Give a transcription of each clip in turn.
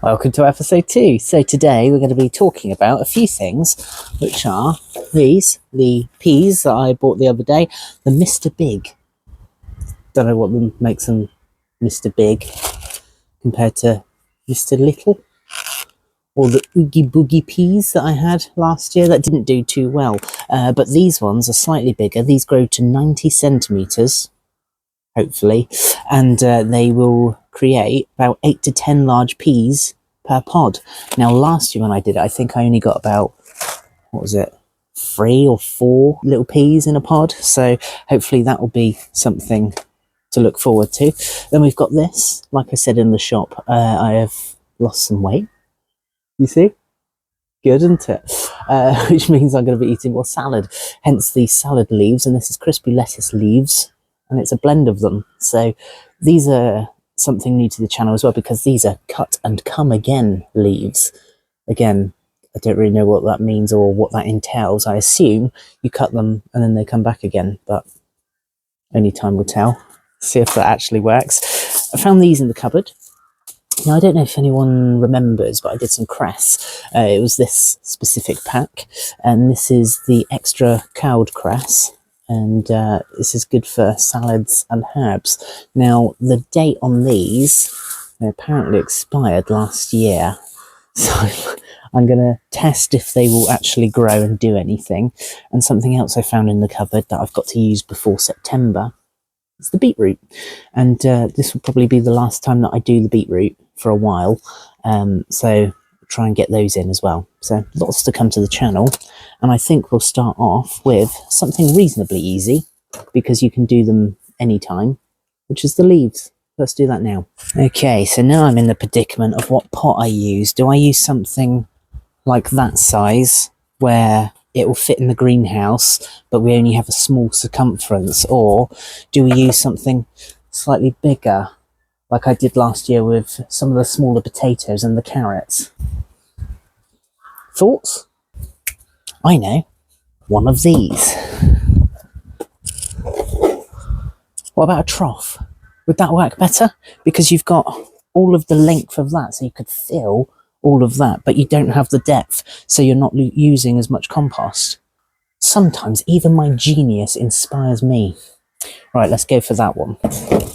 Welcome to episode 2. So today we're going to be talking about a few things, which are these, the peas that I bought the other day, the Mr. Big. Don't know what makes them Mr. Big compared to Mr. Little. Or the Oogie Boogie peas that I had last year that didn't do too well. But these ones are slightly bigger. These grow to 90 centimetres, hopefully, and they will create about 8 to 10 large peas per pod. Now last year when I did it, I think I only got about, 3 or 4 little peas in a pod, so hopefully that will be something to look forward to. Then we've got this, like I said in the shop, I have lost some weight, you see? Good, isn't it? Which means I'm going to be eating more salad, hence the salad leaves, and this is crispy lettuce leaves, and it's a blend of them. So these are something new to the channel as well, because these are cut and come again leaves. Again, I don't really know what that means or what that entails. I assume you cut them and then they come back again, but only time will tell. See if that actually works. I found these in the cupboard. Now, I don't know if anyone remembers, but I did some cress. It was this specific pack, and this is the extra cowed cress. And this is good for salads and herbs. Now, the date on these, they apparently expired last year. So I'm going to test if they will actually grow and do anything. And something else I found in the cupboard that I've got to use before September is the beetroot. And this will probably be the last time that I do the beetroot for a while. So try and get those in as well. So lots to come to the channel, and I think we'll start off with something reasonably easy because you can do them anytime, which is the leaves. Let's do that now. Okay, so now I'm in the predicament of what pot I use. Do I use something like that size where it will fit in the greenhouse but we only have a small circumference, or do we use something slightly bigger like I did last year with some of the smaller potatoes and the carrots? Thoughts? I know. One of these. What about a trough? Would that work better? Because you've got all of the length of that, so you could fill all of that, but you don't have the depth, so you're not using as much compost. Sometimes even my genius inspires me. Right, let's go for that one.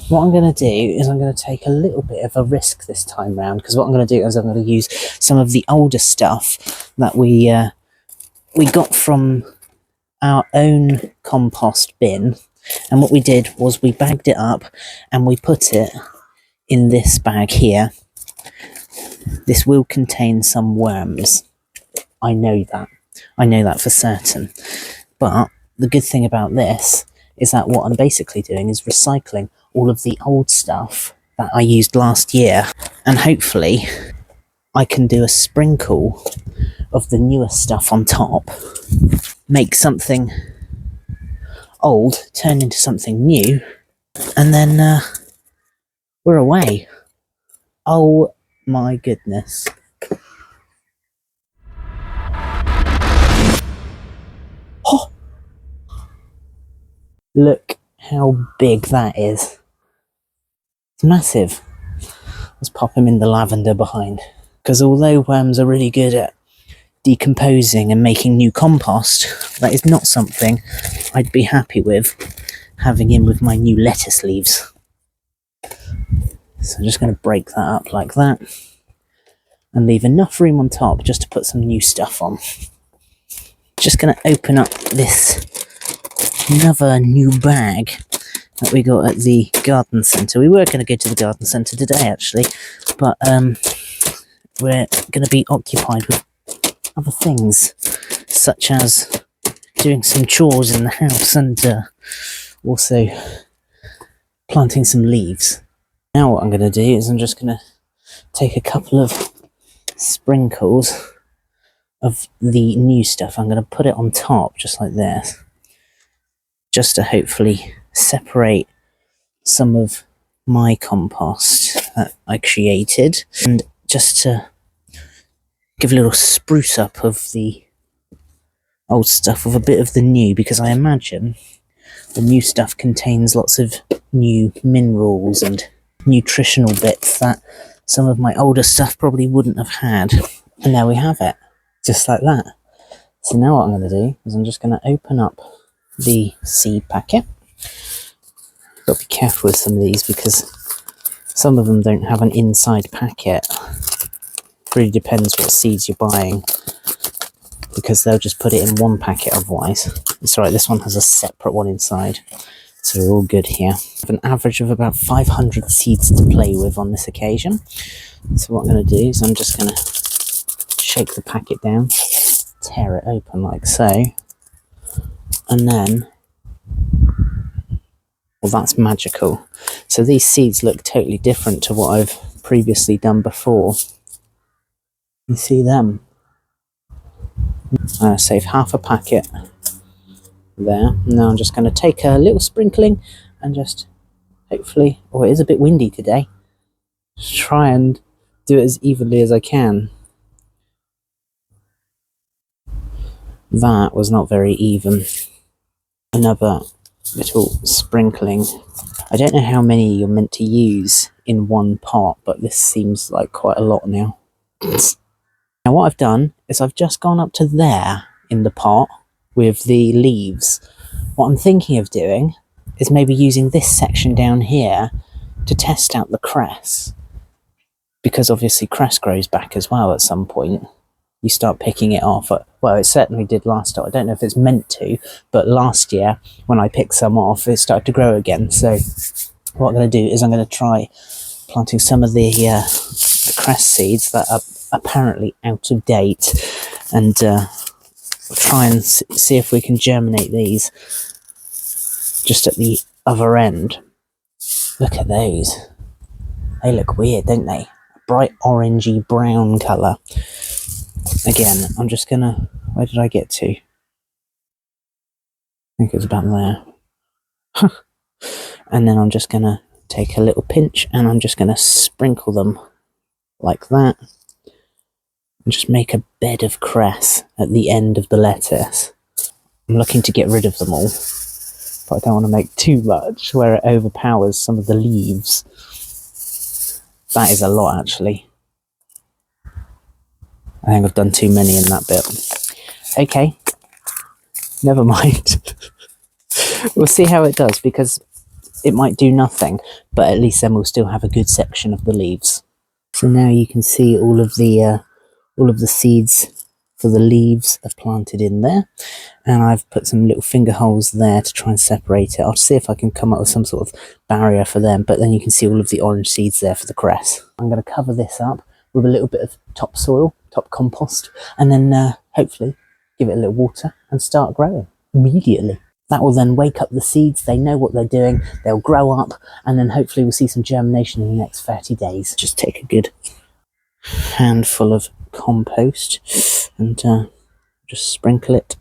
What I'm going to do is I'm going to take a little bit of a risk this time round, because what I'm going to do is I'm going to use some of the older stuff that we got from our own compost bin, and what we did was we bagged it up and we put it in this bag here. This will contain some worms. I know that for certain. But the good thing about this is that what I'm basically doing is recycling all of the old stuff that I used last year, and hopefully I can do a sprinkle of the newer stuff on top, make something old turn into something new, and then we're away. Oh my goodness. Oh! Look how big that is. It's massive. Let's pop him in the lavender behind. Because although worms are really good at decomposing and making new compost, that is not something I'd be happy with having in with my new lettuce leaves. So I'm just going to break that up like that and leave enough room on top just to put some new stuff on. Just going to open up this another new bag that we got at the garden centre. We were going to go to the garden centre today actually, but we're going to be occupied with other things, such as doing some chores in the house and also planting some leaves. Now what I'm going to do is I'm just going to take a couple of sprinkles of the new stuff. I'm going to put it on top just like this, just to hopefully separate some of my compost that I created, and just to give a little spruce up of the old stuff with a bit of the new, because I imagine the new stuff contains lots of new minerals and nutritional bits that some of my older stuff probably wouldn't have had. And there we have it, just like that. So now what I'm going to do is I'm just going to open up the seed packet. Got to be careful with some of these because some of them don't have an inside packet. It really depends what seeds you're buying, because they'll just put it in one packet otherwise. It's alright, this one has a separate one inside, so we're all good here. I have an average of about 500 seeds to play with on this occasion. So what I'm going to do is I'm just going to shake the packet down, tear it open like so, and then, well, that's magical. So these seeds look totally different to what I've previously done before. You see them? I'm going to save half a packet there. Now I'm just going to take a little sprinkling and just hopefully, oh, it is a bit windy today, just try and do it as evenly as I can. That was not very even. Another little sprinkling. I don't know how many you're meant to use in one pot, but this seems like quite a lot now. Now what I've done is I've just gone up to there in the pot with the leaves. What I'm thinking of doing is maybe using this section down here to test out the cress, because obviously cress grows back as well at some point. You start picking it off. Well, it certainly did last time. I don't know if it's meant to, but last year when I picked some off, it started to grow again. So what I'm going to do is I'm going to try planting some of the cress seeds that are apparently out of date, and we'll try and see if we can germinate these just at the other end. Look at those. They look weird, don't they? Bright orangey brown colour. Again, I'm just gonna, where did I get to? I think it was about there. And then I'm just gonna take a little pinch and I'm just gonna sprinkle them like that. And just make a bed of cress at the end of the lettuce. I'm looking to get rid of them all, but I don't want to make too much where it overpowers some of the leaves. That is a lot, actually. I think I've done too many in that bit. Okay, never mind. We'll see how it does, because it might do nothing, but at least then we'll still have a good section of the leaves. So now you can see all of the seeds for the leaves are planted in there, and I've put some little finger holes there to try and separate it. I'll see if I can come up with some sort of barrier for them, but then you can see all of the orange seeds there for the cress. I'm going to cover this up with a little bit of topsoil, top compost, and then hopefully give it a little water and start growing immediately. That will then wake up the seeds, they know what they're doing, they'll grow up, and then hopefully we'll see some germination in the next 30 days. Just take a good handful of compost and just sprinkle it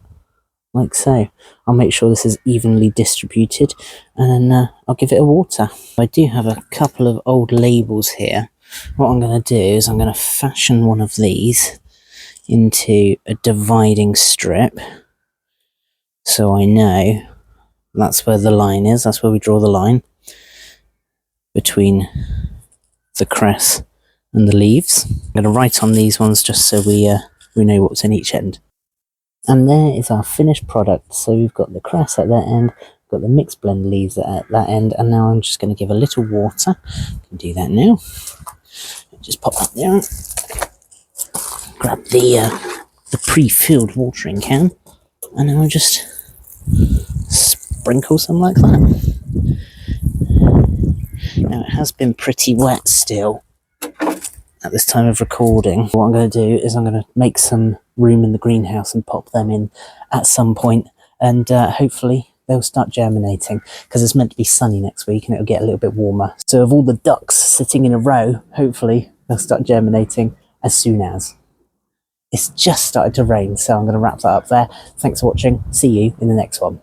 like so. I'll make sure this is evenly distributed, and then I'll give it a water. I do have a couple of old labels here. What I'm going to do is I'm going to fashion one of these into a dividing strip, so I know that's where the line is. That's where we draw the line between the cress and the leaves. I'm going to write on these ones just so we know what's in each end. And there is our finished product. So we've got the cress at that end, we've got the mixed blend leaves at that end, and now I'm just going to give a little water. I can do that now. Just pop that there. Grab the pre-filled watering can, and then I'll just sprinkle some like that. Now it has been pretty wet still at this time of recording. What I'm going to do is I'm going to make some room in the greenhouse and pop them in at some point, and hopefully they'll start germinating, because it's meant to be sunny next week and it'll get a little bit warmer. So of all the ducks sitting in a row, hopefully they'll start germinating as soon as. It's just started to rain, so I'm going to wrap that up there. Thanks for watching. See you in the next one.